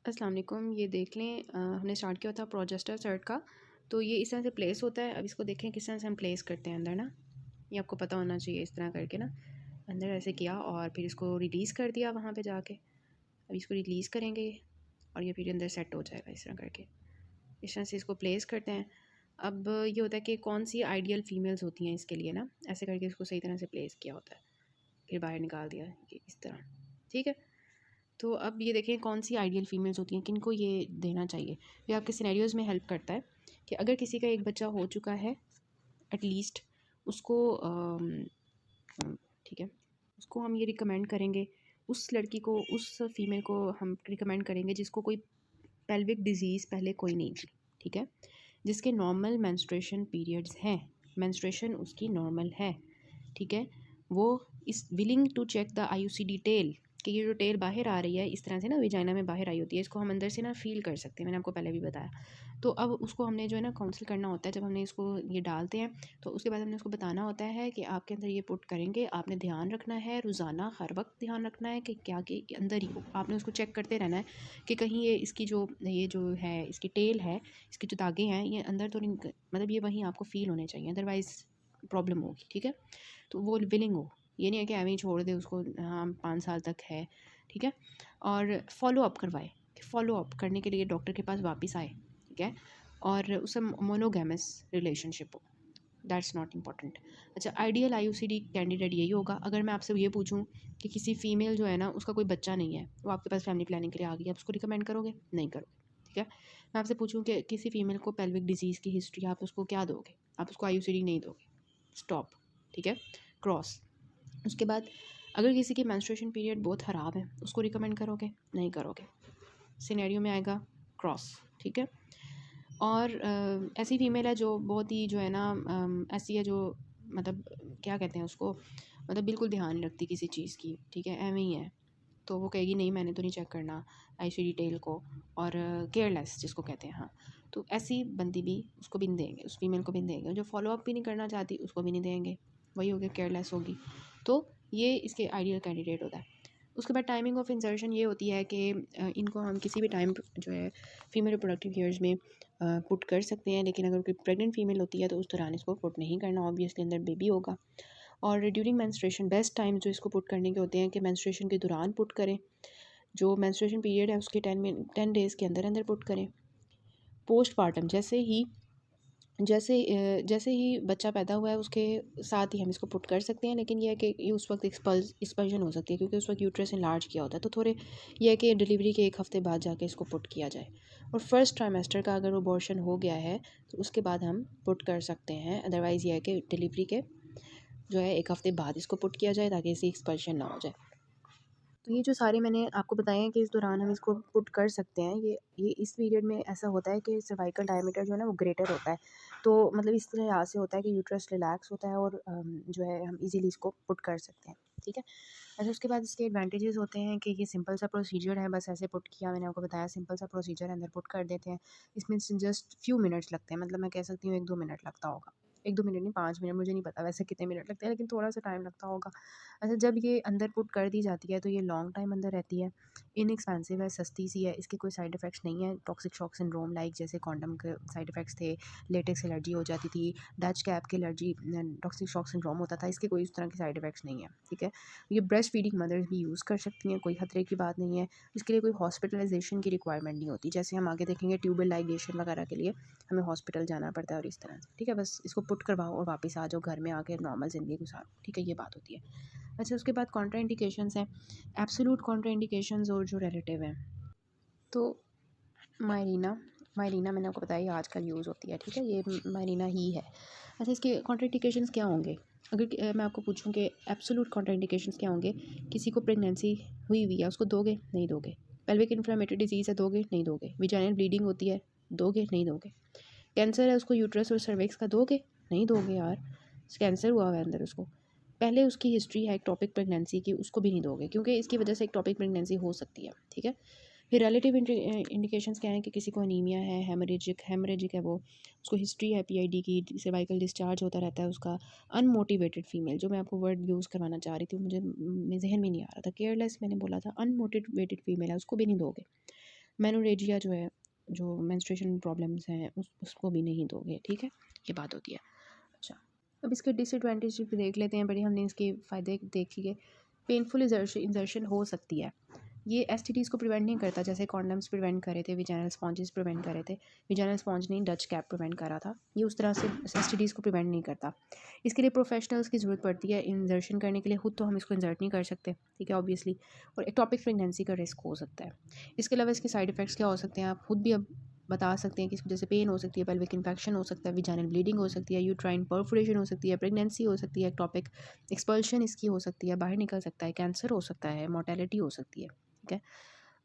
अस्सलाम वालेकुम। ये देख लें हमने स्टार्ट किया था प्रोजेस्टर सर्ट का। तो ये इस तरह से प्लेस होता है। अब इसको देखें किस तरह से हम प्लेस करते हैं अंदर ना। ये आपको पता होना चाहिए। इस तरह करके ना अंदर ऐसे किया और फिर इसको रिलीज़ कर दिया वहाँ पे जाके। अब इसको रिलीज़ करेंगे और ये फिर अंदर सेट हो जाएगा इस तरह करके। इस तरह से इसको प्लेस करते हैं। अब ये होता है कि कौन सी आइडियल फ़ीमेल्स होती हैं इसके लिए ना, ऐसे करके इसको सही तरह से प्लेस किया होता है। फिर बाहर निकाल दिया ये इस तरह, ठीक है। तो अब ये देखें कौन सी आइडियल फीमेल्स होती हैं, किनको ये देना चाहिए। ये आपके सिनेरियोज़ में हेल्प करता है कि अगर किसी का एक बच्चा हो चुका है एटलीस्ट उसको ठीक है, उसको हम ये रिकमेंड करेंगे, उस लड़की को, उस फीमेल को हम रिकमेंड करेंगे जिसको कोई पेल्विक डिजीज़ पहले कोई नहीं थी, ठीक है। जिसके नॉर्मल मेंस्ट्रुएशन पीरियड्स हैं, मेंस्ट्रुएशन उसकी नॉर्मल है, ठीक है। वो is willing to check the IUCD tail, कि ये जो टेल बाहर आ रही है इस तरह से ना विजाइना में बाहर आई होती है, इसको हम अंदर से ना फील कर सकते हैं, मैंने आपको पहले भी बताया। तो अब उसको हमने जो है ना काउंसिल करना होता है। जब हमने इसको ये डालते हैं तो उसके बाद हमने उसको बताना होता है कि आपके अंदर ये पुट करेंगे, आपने ध्यान रखना है रोज़ाना, हर वक्त ध्यान रखना है कि क्या कि अंदर ही हो, आपने उसको चेक करते रहना है कि कहीं ये जो है इसकी टेल है, इसके जो धागे हैं ये अंदर तो नहीं, मतलब ये वहीं आपको फील होने चाहिए, अदरवाइज़ प्रॉब्लम होगी, ठीक है। तो वो विलिंग हो, ये नहीं है कि ऐਵੇਂ ही छोड़ दे उसको, हाँ 5 साल तक है, ठीक है। और फॉलो अप करवाए, फॉलो अप करने के लिए डॉक्टर के पास वापस आए, ठीक है। और उससे मोनोगैमस रिलेशनशिप हो, दैट्स नॉट इम्पॉर्टेंट। अच्छा, आइडियल आईयूसीडी कैंडिडेट यही होगा। अगर मैं आपसे ये पूछूं कि किसी फीमेल जो है ना उसका कोई बच्चा नहीं है, वो आपके पास फैमिली प्लानिंग के लिए आ गई, आप उसको रिकमेंड करोगे? नहीं करोगे, ठीक है। मैं आपसे पूछूं कि किसी फीमेल को पेल्विक डिजीज़ की हिस्ट्री, आप उसको क्या दोगे? आप उसको आईयूसीडी नहीं दोगे, स्टॉप, ठीक है, क्रॉस। उसके बाद अगर किसी की मेंस्ट्रुएशन पीरियड बहुत ख़राब है, उसको रिकमेंड करोगे? नहीं करोगे, सिनेरियो में आएगा क्रॉस, ठीक है। और ऐसी फीमेल है जो बहुत ही जो है ना ऐसी है जो मतलब क्या कहते हैं उसको, मतलब बिल्कुल ध्यान नहीं रखती किसी चीज़ की, ठीक है, एवं ही है। तो वो कहेगी नहीं मैंने तो नहीं चेक करना आईसीडी टेल को, और केयरलेस जिसको कहते हैं, हाँ। तो ऐसी बंदी भी, उसको भी नहीं देंगे, उस फीमेल को भी नहीं देंगे। जो फॉलो अप भी नहीं करना चाहती उसको भी नहीं देंगे, वही हो गया, केयरलेस होगी। तो ये इसके आइडियल कैंडिडेट होता है। उसके बाद टाइमिंग ऑफ इंसर्शन ये होती है कि इनको हम किसी भी टाइम जो है फीमेल रिप्रोडक्टिव ईयर्स में पुट कर सकते हैं, लेकिन अगर कोई प्रेग्नेंट फीमेल होती है तो उस दौरान इसको पुट नहीं करना, ऑब्वियसली अंदर बेबी होगा। और ड्यूरिंग मेंस्ट्रुएशन बेस्ट टाइम जो इसको पुट करने के होते हैं कि मेंस्ट्रुएशन के दौरान पुट करें, जो मेंस्ट्रुएशन पीरियड है उसके 10 डेज़ के अंदर अंदर पुट करें। पोस्टपार्टम जैसे ही बच्चा पैदा हुआ है उसके साथ ही हम इसको पुट कर सकते हैं, लेकिन यह है कि ये उस वक्त एक्सपल्जन हो सकती है क्योंकि उस वक्त यूट्रस इनलार्ज किया होता है। तो थोड़े यह है कि डिलीवरी के 1 हफ़्ते बाद जाके इसको पुट किया जाए। और फर्स्ट ट्राइमेस्टर का अगर अबॉर्शन हो गया है तो उसके बाद हम पुट कर सकते हैं, अदरवाइज़ यह है कि डिलीवरी के जो है 1 हफ़्ते बाद इसको पुट किया जाए ताकि इसे एक्सपल्शन ना हो जाए। तो ये जो सारे मैंने आपको बताए हैं कि इस दौरान हम इसको पुट कर सकते हैं, ये इस पीरियड में ऐसा होता है कि सर्वाइकल डायमीटर जो है ना वो ग्रेटर होता है। तो मतलब इस तरह से होता है कि यूट्रस रिलैक्स होता है और जो है हम इजीली इसको पुट कर सकते हैं, ठीक है। अच्छा, उसके बाद इसके एडवांटेजेस होते हैं कि ये सिंपल सा प्रोसीजर है, बस ऐसे पुट किया, मैंने आपको बताया सिंपल सा प्रोसीजर है, अंदर पुट कर देते हैं। इसमें जस्ट फ्यू मिनट्स लगते हैं, मतलब मैं कह सकती हूँ 1-2 मिनट लगता होगा। 1-2 मिनट नहीं, 5 मिनट, मुझे नहीं पता वैसे कितने मिनट लगते हैं, लेकिन थोड़ा सा टाइम लगता होगा। अच्छा, जब ये अंदर पुट कर दी जाती है तो ये लॉन्ग टाइम अंदर रहती है, इनएक्सपेंसिव है, सस्ती सी है, इसके कोई साइड इफ़ेक्ट्स नहीं है टॉक्सिक शॉक सिंड्रोम लाइक जैसे कॉन्डम के साइड इफ़ेक्ट्स थे, लेटेक्स एलर्जी हो जाती थी, डच कैप की एलर्जी, टॉक्सिक शॉक सिंड्रोम होता था, इसके कोई इस तरह के साइड इफ़ेक्ट्स नहीं है, ठीक है। ये ब्रेस्ट फीडिंग मदर्स भी यूज़ कर सकती हैं, कोई खतरे की बात नहीं है। इसके लिए कोई हॉस्पिटलाइजेशन की रिक्वायरमेंट नहीं होती, जैसे हम आगे देखेंगे ट्यूबल लाइगेशन वगैरह के लिए हमें हॉस्पिटल जाना पड़ता है और इस तरह से, ठीक है। बस इसको पुट करवाओ और वापस आ जाओ घर में, आके नॉर्मल ज़िंदगी गुजारो, ठीक है, ये बात होती है। अच्छा, उसके बाद कॉन्ट्रा इंडिकेशंस हैं, एब्सोल्यूट कॉन्ट्रा इंडिकेशंस और जो रिलेटिव हैं। तो मायरीना मायरीना मैंने आपको बताया ये आजकल यूज़ होती है, ठीक है, ये मायरीना ही है। अच्छा, इसके कॉन्ट्रा इंडिकेशंस क्या होंगे? अगर मैं आपको पूछूं कि एब्सोल्यूट कॉन्ट्रा इंडिकेशंस क्या होंगे? किसी को प्रेगनेंसी हुई हुई है उसको दोगे? नहीं दोगे। पेल्विक इन्फ्लेमेटरी डिजीज़ है, दोगे? नहीं दोगे। विजाइनल ब्लीडिंग होती है, दोगे? नहीं दोगे। कैंसर है उसको यूट्रस और सर्विक्स का, दोगे? नहीं दोगे यार, कैंसर हुआ हुआ है अंदर उसको। पहले उसकी हिस्ट्री है एक्टोपिक प्रेगनेंसी की, उसको भी नहीं दोगे क्योंकि इसकी वजह से एक्टोपिक प्रेगनेंसी हो सकती है, ठीक है। फिर रिलेटिव इंडिकेशंस क्या हैं कि किसी को अनीमिया है, हेमरेजिक है वो, उसको हिस्ट्री है पीआईडी की, सर्वाइकल डिस्चार्ज होता रहता है उसका। अनमोटिवेटेड फीमेल, जो मैं आपको वर्ड यूज़ करवाना चाह रही थी, मुझे जहन में नहीं आ रहा था, केयरलेस मैंने बोला था, अनमोटिवेटेड फीमेल है, उसको भी नहीं दोगे। मेनोरेजिया जो है, जो मेंस्ट्रुएशन प्रॉब्लम्स हैं उसको भी नहीं दोगे, ठीक है, ये बात होती है। अच्छा, अब इसके डिसएडवांटेज भी देख लेते हैं। बड़ी हमने इसके फ़ायदे देख लिए। पेनफुल इंजर्शन हो सकती है। ये एसटीडीज़ को प्रिवेंट नहीं करता, जैसे कॉन्डम्स प्रिवेंट करे थे, विजाइनल स्पॉन्जेस प्रिवेंट करे थे। विजाइनल स्पॉन्ज नहीं, डच कैप प्रिवेंट करा था। ये उस तरह से एसटीडीज़ को प्रिवेंट नहीं करता। इसके लिए प्रोफेशनल्स की ज़रूरत पड़ती है इंजर्शन करने के लिए। खुद तो हम इसको इंजर्ट नहीं कर सकते, ठीक है, ऑब्वियसली। और एक्टोपिक प्रेगनेंसी का रिस्क हो सकता है। इसके अलावा इसके साइड इफ़ेक्ट्स क्या हो सकते हैं, आप खुद भी अब बता सकते हैं कि इसकी वजह से पेन हो सकती है, पेल्विक इन्फेक्शन हो सकता है, विजाइनल ब्लीडिंग हो सकती है, यूट्राइन परफोरेशन हो सकती है, प्रेगनेंसी हो सकती है, एक्टोपिक एक्सपल्शन इसकी हो सकती है, बाहर निकल सकता है, कैंसर हो सकता है, मोर्टेलिटी हो सकती है, ठीक है।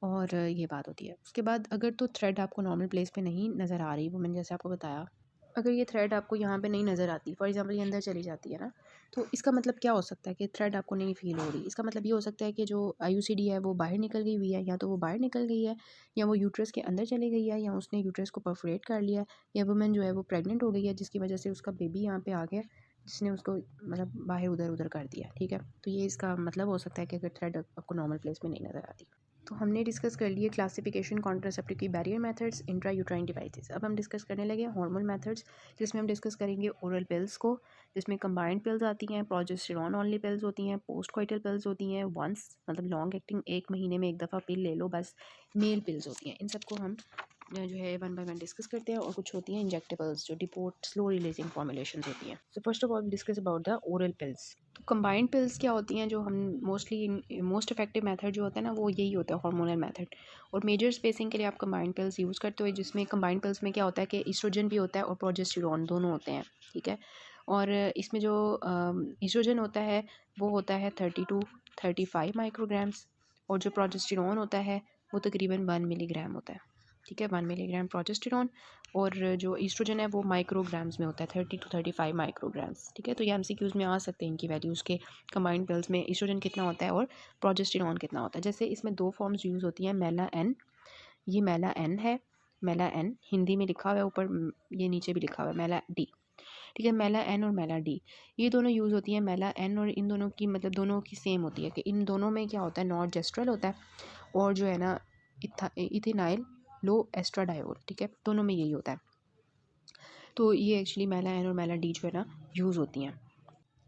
और ये बात होती है। उसके बाद अगर तो थ्रेड आपको नॉर्मल प्लेस पे नहीं नज़र आ रही, वो मैंने जैसे आपको बताया, अगर ये थ्रेड आपको यहाँ पे नहीं नज़र आती, फॉर एग्जांपल ये अंदर चली जाती है ना, तो इसका मतलब क्या हो सकता है कि थ्रेड आपको नहीं फील हो रही। इसका मतलब ये हो सकता है कि जो आईयूसीडी है वो बाहर निकल गई हुई है, या तो वो बाहर निकल गई है, या वो यूट्रस के अंदर चली गई है, या उसने यूट्रस को परफोरेट कर लिया, या वुमेन जो है वो प्रेग्नेंट हो गई है, जिसकी वजह से उसका बेबी यहाँ पे आ गया, जिसने उसको मतलब बाहर उधर उधर कर दिया, ठीक है। तो ये इसका मतलब हो सकता है कि अगर थ्रेड आपको नॉर्मल प्लेस में नहीं नज़र आती। तो हमने डिस्कस कर लिए क्लासिफिकेशन कॉन्ट्रासेप्टिव की barrier methods, intra uterine devices. अब हम डिस्कस करने लगे हार्मोन मेथड्स, जिसमें हम डिस्कस करेंगे ओरल पिल्स को, जिसमें कंबाइंड पिल्स आती हैं, प्रोजेस्टेरॉन ऑनली पिल्स होती हैं, पोस्ट कोइटल पिल्स होती हैं, वंस मतलब लॉन्ग एक्टिंग, एक महीने में एक दफ़ा पिल ले लो बस, मेल पिल्स होती हैं। इन सबको हम जो है वन बाय वन डिस्कस करते हैं। और कुछ होती हैं इंजेक्टेबल्स जो डिपोर्ट स्लो रिलीजिंग फॉर्मुलेशंस होती हैं। So first of all discuss about the oral pills. तो कंबाइंड पिल्स क्या होती हैं, जो हम मोस्टली मोस्ट इफेक्टिव मेथड जो होता है ना वो यही होता है, हार्मोनल मेथड। और मेजर स्पेसिंग के लिए आप कंबाइंड पिल्स यूज़ करते हो, जिसमें कंबाइंड पिल्स में क्या होता है कि ईस्ट्रोजन भी होता है और प्रोजेस्टेरॉन दोनों होते हैं, ठीक है। और इसमें जो ईस्ट्रोजन होता है वो होता है 30 to 35 माइक्रोग्राम्स, और जो प्रोजेस्टेरॉन होता है वो तकरीबन 1 मिलीग्राम होता है, ठीक है, 1 मिलीग्राम प्रोजेस्टेरॉन। और जो ईस्ट्रोजन है वो माइक्रोग्राम्स में होता है, 30 to 35 माइक्रोग्राम्स, ठीक है। तो ये एमसीक्यूज़ में आ सकते हैं इनकी वैल्यूज़ के, कंबाइंड पिल्स में ईस्ट्रोजन कितना होता है और प्रोजेस्टेरॉन कितना होता है। जैसे इसमें दो फॉर्म्स यूज़ होती हैं, मेला एन, ये मेला एन है, मेला एन हिंदी में लिखा हुआ है ऊपर, ये नीचे भी लिखा हुआ है मेला डी, ठीक है। मेला एन और मेला डी ये दोनों यूज़ होती हैं। मेला एन और इन दोनों की मतलब दोनों की सेम होती है कि इन दोनों में क्या होता है, नॉर्जेस्ट्रल होता है, और जो है ना इथेनाइल लो एस्ट्राडायोल, ठीक है, दोनों में यही होता है। तो ये एक्चुअली मेला एन और मेला डी जो है ना यूज़ होती हैं।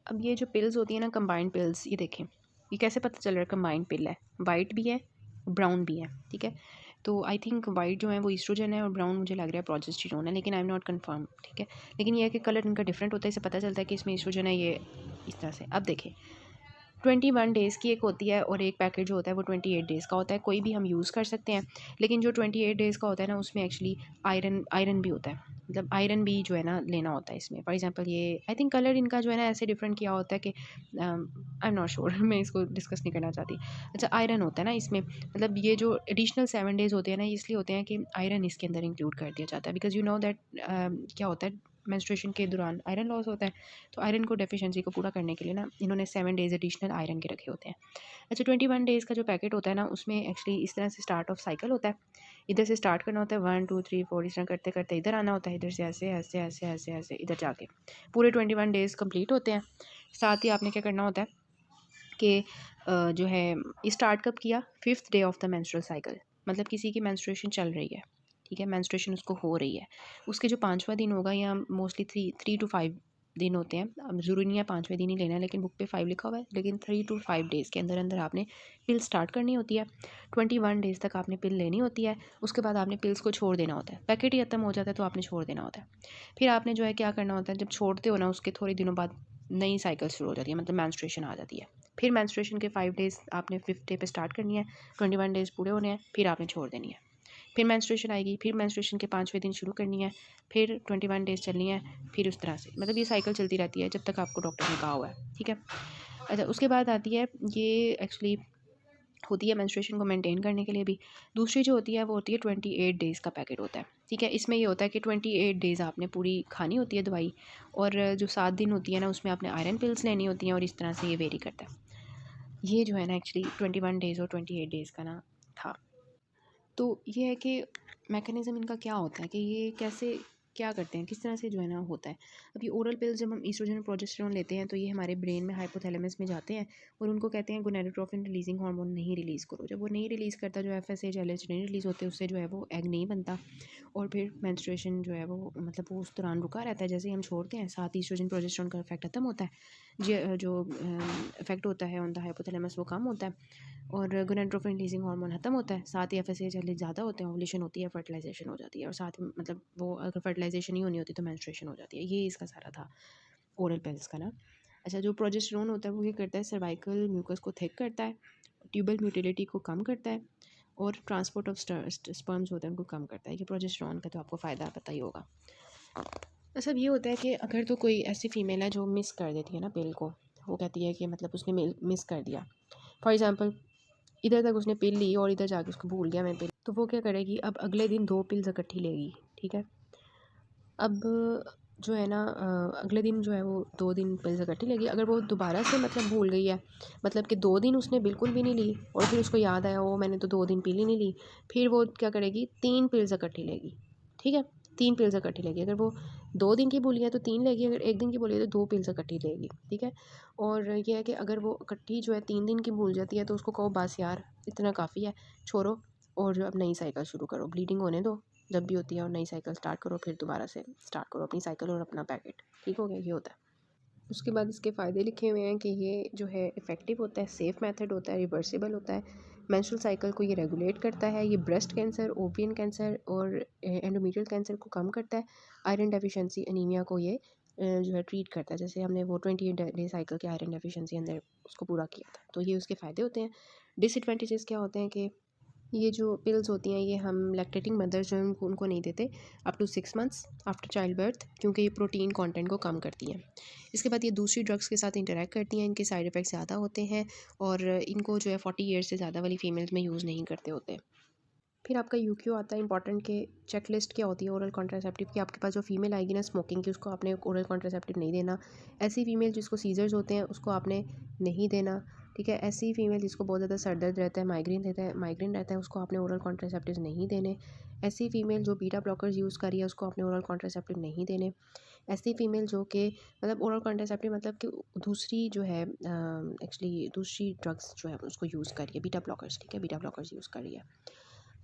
अब ये जो पिल्स होती हैं ना कंबाइंड पिल्स, ये देखें ये कैसे पता चल रहा है कंबाइंड पिल है, वाइट भी है ब्राउन भी है, ठीक है। तो आई थिंक वाइट जो है वो ईस्ट्रोजन है और ब्राउन मुझे लग रहा है प्रोजेस्टेरॉन है, लेकिन आई एम नॉट कंफर्म, ठीक है। लेकिन ये है कि कलर इनका डिफरेंट होता है, इससे पता चलता है कि इसमें ईस्ट्रोजन है, ये इस तरह से। अब देखें 21 डेज़ की एक होती है, और एक पैकेट जो होता है वो 28 डेज़ का होता है। कोई भी हम यूज़ कर सकते हैं, लेकिन जो 28 डेज़ का होता है ना उसमें एक्चुअली आयरन भी होता है, मतलब आयरन भी जो है ना लेना होता है इसमें। फॉर एग्जांपल ये आई थिंक कलर इनका जो है ना ऐसे डिफरेंट किया होता है कि आई एम नॉट श्योर मैं इसको डिस्कस नहीं करना चाहती। अच्छा, आयरन होता है ना इसमें, मतलब ये जो एडिशनल 7 डेज़ होते हैं ना इसलिए होते हैं कि आयरन इसके अंदर इंक्लूड कर दिया जाता है, बिकॉज यू नो दैट क्या होता है मेंस्ट्रुएशन के दौरान आयरन लॉस होता है। तो आयरन को डेफिशिएंसी को पूरा करने के लिए ना इन्होंने 7 डेज़ एडिशनल आयरन के रखे होते हैं। अच्छा, 21 डेज़ का जो पैकेट होता है ना उसमें एक्चुअली इस तरह से स्टार्ट ऑफ साइकिल होता है, इधर से स्टार्ट करना होता है 1 2 3 4 इस तरह करते करते इधर आना होता है, इधर से ऐसे ऐसे ऐसे ऐसे ऐसे इधर जाके पूरे 21 डेज़ कंप्लीट होते हैं। साथ ही आपने क्या करना होता है कि जो है स्टार्ट कब किया, 5th day of the menstrual cycle, मतलब किसी की मेंस्ट्रुएशन चल रही है, ठीक है, मेंस्ट्रुएशन उसको हो रही है, उसके जो 5वां दिन होगा, या मोस्टली 3 to 5 दिन होते हैं, अब ज़रूरी नहीं है 5वें दिन ही लेना है, लेकिन बुक पे 5 लिखा हुआ है, लेकिन 3 to 5 डेज़ के अंदर अंदर आपने पिल स्टार्ट करनी होती है। 21 डेज़ तक आपने पिल लेनी होती है, उसके बाद आपने पिल्स को छोड़ देना होता है, पैकेट ही खत्म हो जाता है तो आपने छोड़ देना होता है। फिर आपने जो है क्या करना होता है, जब छोड़ते हो ना उसके थोड़े दिनों बाद नई साइकिल शुरू हो जाती है, मतलब मेंस्ट्रुएशन आ जाती है। फिर मेंस्ट्रुएशन के 5 डेज़ आपने 5th डे पे स्टार्ट करनी है, 21 डेज़ पूरे होने हैं, फिर आपने छोड़ देनी है। फिर मेंस्ट्रुएशन आएगी, फिर मेंस्ट्रुएशन के 5वें दिन शुरू करनी है, फिर 21 डेज़ चलनी है, फिर उस तरह से, मतलब ये साइकिल चलती रहती है जब तक आपको डॉक्टर ने कहा हुआ है, ठीक है। अच्छा, उसके बाद आती है ये एक्चुअली होती है मेंस्ट्रुएशन को मेंटेन करने के लिए भी। दूसरी जो होती है वो होती है 28 डेज़ का पैकेट होता है, ठीक है। इसमें ये होता है कि 28 डेज़ आपने पूरी खानी होती है दवाई, और जो 7 दिन होती है ना उसमें आपने आयरन पिल्स लेनी होती हैं, और इस तरह से ये वेरी करता है। ये जो है ना एक्चुअली 21 डेज़ और 28 डेज़ का ना था। तो ये है कि मैकेनिज़्म इनका क्या होता है कि ये कैसे क्या करते हैं, किस तरह से जो है ना होता है। अब ये ओरल पिल्स जब हम ईस्ट्रोजन और प्रोजेस्टेरॉन लेते हैं तो ये हमारे ब्रेन में हाइपोथैलेमस में जाते हैं और उनको कहते हैं गोनाडोट्रोपिन रिलीजिंग हार्मोन नहीं रिलीज़ करो। जब वो नहीं रिलीज़ करता, जो FSH LH नहीं रिलीज़ होते, उससे जो है वो एग नहीं बनता और फिर मेंस्ट्रुएशन जो है वो मतलब वो उस दौरान रुका रहता है। जैसे ही हम छोड़ते हैं, साथ ही ईस्ट्रोजन प्रोजेस्टेरॉन का इफेक्ट खत्म होता है, जो इफेक्ट होता है ऑन द हाइपोथैलेमस वो कम होता है और गोनाडोट्रोपिन रिलीजिंग हार्मोन खत्म होता है। साथ ही FSH LH ज़्यादा होते हैं, ओवुलेशन होती है, फर्टिलाइजेशन हो जाती है और साथ में मतलब वो अगर फर्टिलाइजेशन नहीं होनी होती तो मेंस्ट्रुएशन हो जाती है। ये इसका सारा था ओरल पिल्स का ना। अच्छा, जो प्रोजेस्टेरॉन होता है वो ये करता है, सर्वाइकल म्यूकस को थिक करता है, ट्यूबल मोटिलिटी को कम करता है और ट्रांसपोर्ट ऑफ स्पर्म्स होते हैं उनको कम करता है। ये प्रोजेस्टेरॉन का तो आपको फ़ायदा पता ही होगा। सब ये होता है कि अगर तो कोई ऐसी फीमेल है जो मिस कर देती है ना पिल को, वो कहती है कि मतलब उसने मिस कर दिया, फॉर एग्ज़ाम्पल इधर तक उसने पिल ली और इधर जाके उसको भूल गया मैं पिल, तो वो क्या करेगी, अब अगले दिन 2 पिल्स इकट्ठी लेगी, ठीक है। अब जो है ना अगले दिन जो है वो 2 दिन पिल्स इकट्ठी लेगी। अगर वो दोबारा से मतलब भूल गई है, मतलब कि 2 दिन उसने बिल्कुल भी नहीं ली और फिर उसको याद आया ओ मैंने तो 2 दिन पिल ही नहीं ली, फिर वो क्या करेगी, 3 पिल्स इकट्ठी लेगी, ठीक है। 3 पिल्स इकट्ठी लेगी। अगर वो 2 दिन की भूली है तो 3 लेगी, अगर 1 दिन की भूली है तो 2 पिल्स इकट्ठी लेगी, ठीक है। और ये है कि अगर वो इकट्ठी जो है 3 दिन की भूल जाती है तो उसको कहो बस यार इतना काफ़ी है, छोड़ो और अब नई साइकिल शुरू करो, ब्लीडिंग होने दो जब भी होती है और नई साइकिल स्टार्ट करो, फिर दोबारा से स्टार्ट करो अपनी साइकिल और अपना पैकेट, ठीक हो गया। ये होता है। उसके बाद इसके फ़ायदे लिखे हुए हैं कि ये जो है इफ़ेक्टिव होता है, सेफ़ मेथड होता है, रिवर्सिबल होता है, मेंस्ट्रुअल साइकिल को ये रेगुलेट करता है, ये ब्रेस्ट कैंसर, ओवियन कैंसर और एंडोमेट्रियल कैंसर को कम करता है, आयरन डेफिशिएंसी एनीमिया को ये जो है ट्रीट करता है। जैसे हमने वो 28 डे साइकिल के आयरन डेफिशिएंसी अंदर उसको पूरा किया था, तो ये उसके फ़ायदे होते हैं। डिसएडवांटेजेस क्या होते हैं कि ये जो पिल्स होती हैं ये हम लैक्टेटिंग मदर्स जो हैं उनको नहीं देते up to 6 months after child birth, क्योंकि ये प्रोटीन कंटेंट को कम करती हैं। इसके बाद ये दूसरी ड्रग्स के साथ इंटरेक्ट करती हैं, इनके साइड इफ़ेक्ट्स ज़्यादा होते हैं और इनको जो है 40 ईयर्स से ज़्यादा वाली फीमेल्स में यूज़ नहीं करते होते। फिर आपका यूक्यू आता है इंपॉर्टेंट, के चेक लिस्ट क्या होती है ओरल कॉन्ट्रासेप्टिव की। आपके पास जो फीमेल आएगी ना स्मोकिंग की, उसको आपने ओरल कॉन्ट्रासेप्टिव नहीं देना। ऐसी फीमेल जिसको सीजर्स होते हैं उसको आपने नहीं देना, ठीक है। ऐसी फीमेल जिसको बहुत ज़्यादा सर दर्द रहता है, माइग्रेन रहता है, उसको आपने ओरल कॉन्ट्रासेप्टिव नहीं देने। ऐसी फीमेल जो बीटा ब्लॉकर्स यूज़ कर रही है उसको आपने ओरल कॉन्ट्रासेप्टिव नहीं देने। ऐसी फीमेल जो कि मतलब ओरल कॉन्ट्रासेप्टिव मतलब कि दूसरी जो है एक्चुअली दूसरी ड्रग्स जो है उसको यूज़ कर रही है, बीटा ब्लॉकर्स, ठीक है, बीटा ब्लॉकर्स यूज़ कर रही है।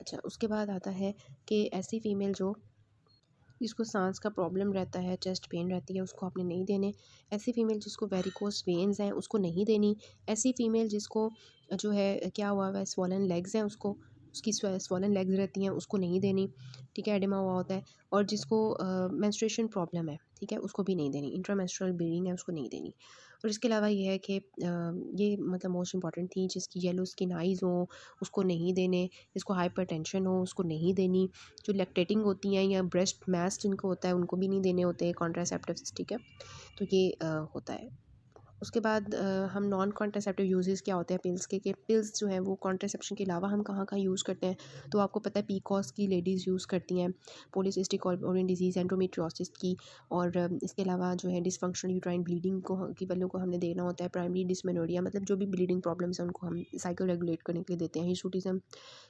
अच्छा, उसके बाद आता है कि ऐसी फ़ीमेल जो जिसको सांस का प्रॉब्लम रहता है, चेस्ट पेन रहती है, उसको आपने नहीं देने। ऐसी फ़ीमेल जिसको वेरिकोस वेन्स हैं उसको नहीं देनी। ऐसी फ़ीमेल जिसको जो है क्या हुआ हुआ है, स्वॉलन लेग्स हैं, उसको उसकी स्वॉलन लेग्स रहती हैं उसको नहीं देनी, ठीक है, एडिमा हुआ होता है। और जिसको मेंस्ट्रुएशन प्रॉब्लम है, ठीक है, उसको भी नहीं देनी। इंट्रामेंस्ट्रुअल ब्लीडिंग है उसको नहीं देनी। और इसके अलावा ये है कि ये मतलब मोस्ट इंपॉर्टेंट थी, जिसकी येलो स्किन आइज़ हो उसको नहीं देने, जिसको हाइपरटेंशन हो उसको नहीं देनी, जो लैक्टेटिंग होती हैं या ब्रेस्ट मैस जिनको होता है उनको भी नहीं देने होते कॉन्ट्रासेप्टिव्स, ठीक है। तो ये होता है। उसके बाद हम नॉन कॉन्ट्रासेप्टिव यूजेस क्या होते हैं पिल्स के, कि पिल्स जो हैं वो कॉन्ट्रासेप्शन के अलावा हम कहाँ कहाँ यूज़ करते हैं। तो आपको पता है पीकॉस की लेडीज़ यूज़ करती हैं, पॉलीसिस्टिक ओवेरियन डिजीज़, एंडोमेट्रियोसिस की, और इसके अलावा जो है डिसफंक्शनल यूट्राइन ब्लीडिंग की वालों को हमने देना होता है, प्राइमरी डिसमेनोरिया मतलब जो भी ब्लीडिंग प्रॉब्लम्स हैं उनको हम साइकिल रेगुलेट करने के लिए देते हैं। हिर्सुटिज्म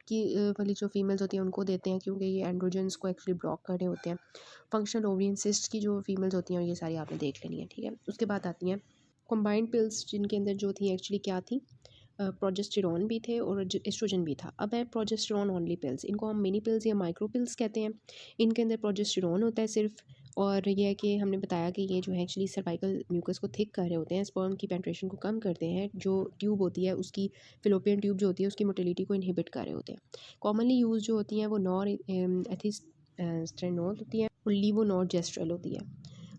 की वाली जो फीमेल्स होती हैं उनको देते हैं, क्योंकि ये एंड्रोजन्स को एक्चुअली ब्लॉक कर रहे होते हैं। फंक्शनल ओवरियन सिस्ट की जो फीमेल्स होती हैं ये सारी आपने देख लेनी है, ठीक है। उसके बाद आती हैं कंबाइंड पिल्स, जिनके अंदर जो थी एक्चुअली क्या थी, प्रोजेस्टेरॉन भी थे और एस्ट्रोजन भी था। अब है प्रोजेस्टेरॉन ओनली पिल्स, इनको हम मिनी पिल्स या माइक्रो पिल्स कहते हैं। इनके अंदर प्रोजेस्टेरॉन होता है सिर्फ, और ये है कि हमने बताया कि ये जो है एक्चुअली सर्वाइकल म्यूकस को थिक कर रहे होते हैं, स्पर्म की पेंट्रेशन को कम करते हैं, जो ट्यूब होती है उसकी फिलोपियन ट्यूब जो होती है उसकी मोटिलिटी को इनहिबिट कर रहे होते हैं। कॉमनली यूज़ जो होती हैं वो नॉर एथिस्टेनोल होती है और लीवोनॉर्जेस्ट्रल होती है।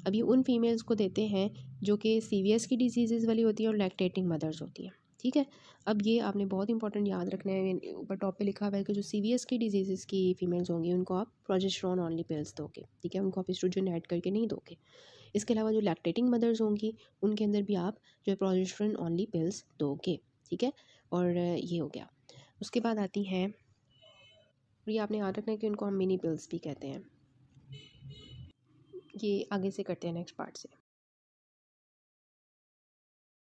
अब ये उन फीमेल्स को देते हैं जो कि सीवीएस की डिजीज़ वाली होती है और लैक्टेटिंग मदर्स होती हैं, ठीक है। अब ये आपने बहुत इंपॉर्टेंट याद रखना है, ऊपर टॉप पे लिखा हुआ है कि जो सीवीएस की डिजीज़ की फीमेल्स होंगी उनको आप प्रोजेस्टेरॉन ओनली पिल्स दोगे, ठीक है, उनको आप एस्ट्रोजन ऐड करके नहीं दोगे। इसके अलावा जो लैक्टेटिंग मदर्स होंगी उनके अंदर भी आप जो है प्रोजेस्टेरॉन ओनली पिल्स दोगे, ठीक है। और ये हो गया। उसके बाद आती हैं, और ये आपने याद रखना है कि उनको हम मिनी पिल्स भी कहते हैं। ये आगे से करते हैं नेक्स्ट पार्ट से।